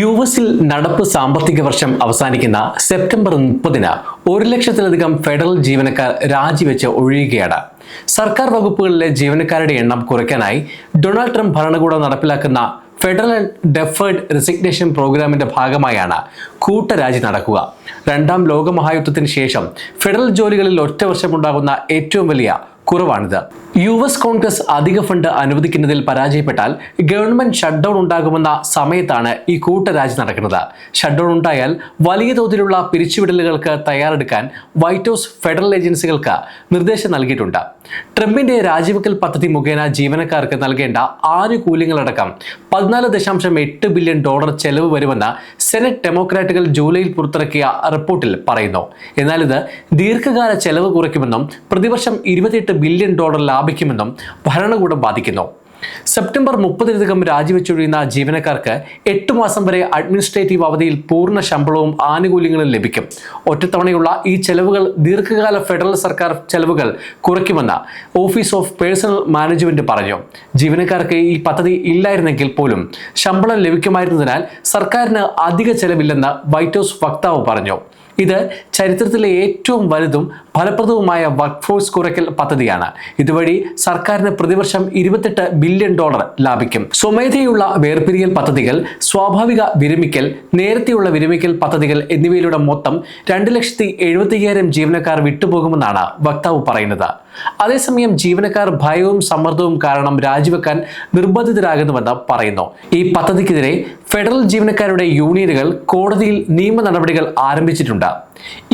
യുഎസിൽ നടപ്പ് സാമ്പത്തിക വർഷം അവസാനിക്കുന്ന സെപ്റ്റംബർ 30-ന് 1,00,000-ലധികം ഫെഡറൽ ജീവനക്കാർ രാജിവെച്ച് ഒഴിയുകയാണ്. സർക്കാർ വകുപ്പുകളിലെ ജീവനക്കാരുടെ എണ്ണം കുറയ്ക്കാനായി ഡൊണാൾഡ് ട്രംപ് ഭരണകൂടം നടപ്പിലാക്കുന്ന ഫെഡറൽ ഡെഫേർഡ് റെസിഗ്നേഷൻ പ്രോഗ്രാമിന്റെ ഭാഗമായാണ് കൂട്ടരാജി നടക്കുക. രണ്ടാം ലോക മഹായുദ്ധത്തിന് ശേഷം ഫെഡറൽ ജോലികളിൽ ഒറ്റ വർഷമുണ്ടാകുന്ന ഏറ്റവും വലിയ കുറവാണിത്. യുഎസ് കോൺഗ്രസ് അധിക ഫണ്ട് അനുവദിക്കുന്നതിൽ പരാജയപ്പെട്ടാൽ ഗവൺമെന്റ് ഷട്ട്ഡൗൺ ഉണ്ടാകുമെന്ന സമയത്താണ് ഈ കൂട്ടരാജി നടക്കുന്നത്. ഷട്ട്ഡൗൺ ഉണ്ടായാൽ വലിയ തോതിലുള്ള പിരിച്ചുവിടലുകൾക്ക് തയ്യാറെടുക്കാൻ വൈറ്റ് ഹൗസ് ഫെഡറൽ ഏജൻസികൾക്ക് നിർദ്ദേശം നൽകിയിട്ടുണ്ട്. ട്രംപിന്റെ രാജിവെക്കൽ പദ്ധതി മുഖേന ജീവനക്കാർക്ക് നൽകേണ്ട ആനുകൂല്യങ്ങളടക്കം $14.8 ബില്യൺ ചെലവ് വരുമെന്ന് സെനറ്റ് ഡെമോക്രാറ്റുകൾ ജൂലൈയിൽ പുറത്തിറക്കിയ റിപ്പോർട്ടിൽ പറയുന്നു. എന്നാൽ ഇത് ദീർഘകാല ചെലവ് കുറയ്ക്കുമെന്നും പ്രതിവർഷം $28 ബില്യൺ ലാഭിക്കുമെന്നും ഭരണകൂടം വാദിക്കുന്നു. സെപ്റ്റംബർ 30-നകം രാജിവെച്ചൊഴിയുന്ന ജീവനക്കാർക്ക് 8 മാസം വരെ അഡ്മിനിസ്ട്രേറ്റീവ് അവധിയിൽ പൂർണ്ണ ശമ്പളവും ആനുകൂല്യങ്ങളും ലഭിക്കും. ഒറ്റത്തവണയുള്ള ഈ ചെലവുകൾ ദീർഘകാല ഫെഡറൽ സർക്കാർ ചെലവുകൾ കുറയ്ക്കുമെന്ന് ഓഫീസ് ഓഫ് പേഴ്സണൽ മാനേജ്മെന്റ് പറഞ്ഞു. ജീവനക്കാർക്ക് ഈ പദ്ധതി ഇല്ലായിരുന്നെങ്കിൽ പോലും ശമ്പളം ലഭിക്കുമായിരുന്നതിനാൽ സർക്കാരിന് അധിക ചെലവില്ലെന്ന് വൈറ്റ് ഹൗസ് വക്താവ് പറഞ്ഞു. ഇത് ചരിത്രത്തിലെ ഏറ്റവും വലുതും ഫലപ്രദവുമായ വർക്ക് ഫോഴ്സ് കുറയ്ക്കൽ പദ്ധതിയാണ്. ഇതുവഴി സർക്കാരിന് പ്രതിവർഷം $28 ബില്യൺ ലാഭിക്കും. സ്വമേധയുള്ള വേർപിരിയൽ പദ്ധതികൾ, സ്വാഭാവിക വിരമിക്കൽ, നേരത്തെയുള്ള വിരമിക്കൽ പദ്ധതികൾ എന്നിവയിലൂടെ മൊത്തം 2,75,000 ജീവനക്കാർ വിട്ടുപോകുമെന്നാണ് വക്താവ് പറയുന്നത്. അതേസമയം ജീവനക്കാർ ഭയവും സമ്മർദ്ദവും കാരണം രാജിവെക്കാൻ നിർബന്ധിതരാകുന്നുവെന്ന് പറയുന്നു. ഈ പദ്ധതിക്കെതിരെ ഫെഡറൽ ജീവനക്കാരുടെ യൂണിയനുകൾ കോടതിയിൽ നിയമ നടപടികൾ ആരംഭിച്ചിട്ടുണ്ട്.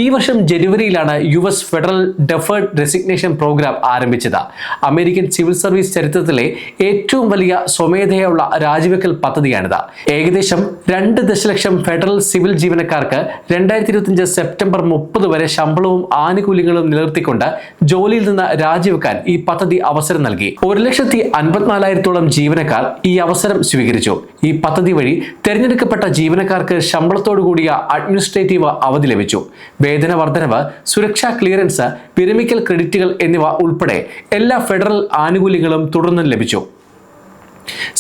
ഈ വർഷം ജനുവരിയിലാണ് US federal deferred resignation program ആരംഭിച്ചത്. അമേരിക്കൻ സിവിൽ സർവീസ് ചരിത്രത്തിലെ ഏറ്റവും വലിയ സ്വമേധയുള്ള രാജിവെക്കൽ പദ്ധതിയാണിത്. ഏകദേശം 2 ദശലക്ഷം ഫെഡറൽ സിവിൽ ജീവനക്കാർക്ക് 2025 സെപ്റ്റംബർ 30 വരെ ശമ്പളവും ആനുകൂല്യങ്ങളും നിലനിർത്തിക്കൊണ്ട് ജോലിയിൽ നിന്ന് രാജിവെക്കാൻ ഈ പദ്ധതി അവസരം നൽകി. 1,54,000-ഓളം ജീവനക്കാർ ഈ അവസരം സ്വീകരിച്ചു. ഈ പദ്ധതി വഴി തെരഞ്ഞെടുക്കപ്പെട്ട ജീവനക്കാർക്ക് ശമ്പളത്തോടുകൂടിയ അഡ്മിനിസ്ട്രേറ്റീവ് അവധി ലഭിച്ചു. വേതന വർധനവ്, സുരക്ഷാ ക്ലിയറൻസ്, വിരമിക്കൽ ക്രെഡിറ്റുകൾ എന്നിവ ഉൾപ്പെടെ എല്ലാ ഫെഡറൽ ആനുകൂല്യങ്ങളും തുടർന്നും ലഭിച്ചു.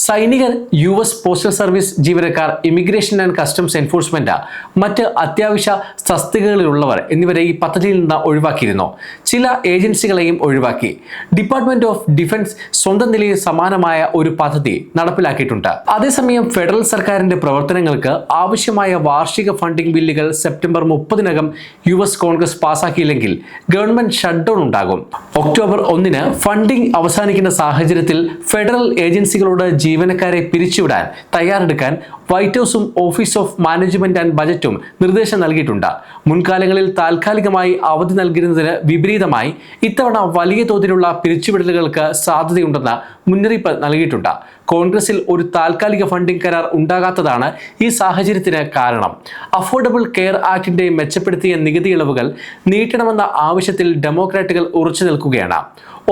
സൈനികർ, യുഎസ് പോസ്റ്റൽ സർവീസ് ജീവനക്കാർ, ഇമിഗ്രേഷൻ ആൻഡ് കസ്റ്റംസ് എൻഫോഴ്സ്മെന്റ്, മറ്റ് അത്യാവശ്യ തസ്തികകളിലുള്ളവർ എന്നിവരെ ഈ പദ്ധതിയിൽ നിന്ന് ഒഴിവാക്കിയിരുന്നു. ചില ഏജൻസികളെയും ഒഴിവാക്കി. ഡിപ്പാർട്ട്മെന്റ് ഓഫ് ഡിഫൻസ് സ്വന്തം നിലയിൽ സമാനമായ ഒരു പദ്ധതി നടപ്പിലാക്കിയിട്ടുണ്ട്. അതേസമയം ഫെഡറൽ സർക്കാരിന്റെ പ്രവർത്തനങ്ങൾക്ക് ആവശ്യമായ വാർഷിക ഫണ്ടിംഗ് ബില്ലുകൾ സെപ്റ്റംബർ 30-നകം യുഎസ് കോൺഗ്രസ് പാസാക്കിയില്ലെങ്കിൽ ഗവൺമെന്റ് ഷട്ട്ഡൗൺ ഉണ്ടാകും. ഒക്ടോബർ 1-ന് ഫണ്ടിംഗ് അവസാനിക്കുന്ന സാഹചര്യത്തിൽ ഫെഡറൽ ഏജൻസികളോട് ജീവനക്കാരെ പിരിച്ചുവിടാൻ തയ്യാറെടുക്കാൻ വൈറ്റ് ഹൗസും ഓഫീസ് ഓഫ് മാനേജ്മെന്റ് ആൻഡ് ബജറ്റും നിർദ്ദേശം നൽകിയിട്ടുണ്ട്. മുൻകാലങ്ങളിൽ താൽക്കാലികമായി അവധി നൽകുന്നതിന് വിപരീതമായി ഇത്തവണ വലിയ തോതിലുള്ള പിരിച്ചുവിടലുകൾക്ക് സാധ്യതയുണ്ടെന്ന് മുന്നറിയിപ്പ് നൽകിയിട്ടുണ്ട്. കോൺഗ്രസിൽ ഒരു താൽക്കാലിക ഫണ്ടിംഗ് കരാർ ഉണ്ടാകാത്തതാണ് ഈ സാഹചര്യത്തിന് കാരണം. അഫോർഡബിൾ കെയർ ആക്ടിന്റെ മെച്ചപ്പെടുത്തിയ നികുതി ഇളവുകൾ നീട്ടണമെന്ന ആവശ്യത്തിൽ ഡെമോക്രാറ്റുകൾ ഉറച്ചു നിൽക്കുകയാണ്.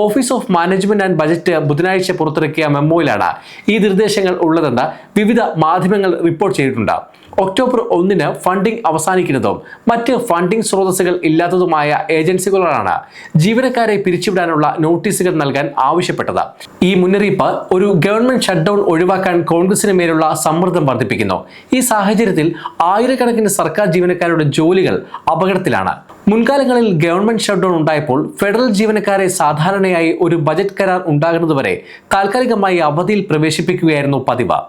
Office of management and budget ബുധനാഴ്ച പുറത്തിറക്കിയ മെമ്മോയിലാണ് ഈ നിർദ്ദേശങ്ങൾ ഉള്ളതെന്ന് വിവിധ മാധ്യമങ്ങൾ റിപ്പോർട്ട് ചെയ്തിട്ടുണ്ട്. ഒക്ടോബർ 1-ന് ഫണ്ടിംഗ് അവസാനിക്കുന്നതും മറ്റ് ഫണ്ടിംഗ് സ്രോതസ്സുകൾ ഇല്ലാത്തതുമായ ഏജൻസികളോടാണ് ജീവനക്കാരെ പിരിച്ചുവിടാനുള്ള നോട്ടീസുകൾ നൽകാൻ ആവശ്യപ്പെട്ടത്. ഈ മുന്നറിയിപ്പ് ഒരു ഗവൺമെന്റ് ഷട്ട്ഡൗൺ ഒഴിവാക്കാൻ കോൺഗ്രസിന് മേലുള്ള സമ്മർദ്ദം വർദ്ധിപ്പിക്കുന്നു. ഈ സാഹചര്യത്തിൽ ആയിരക്കണക്കിന് സർക്കാർ ജീവനക്കാരുടെ ജോലികൾ അപകടത്തിലാണ്. മുൻകാലങ്ങളിൽ ഗവൺമെന്റ് ഷട്ട്ഡൗൺ ഉണ്ടായപ്പോൾ ഫെഡറൽ ജീവനക്കാരെ സാധാരണയായി ഒരു ബജറ്റ് കരാർ ഉണ്ടാകുന്നതുവരെ താൽക്കാലികമായി അവധിയിൽ പ്രവേശിപ്പിക്കുകയായിരുന്നു പതിവ്.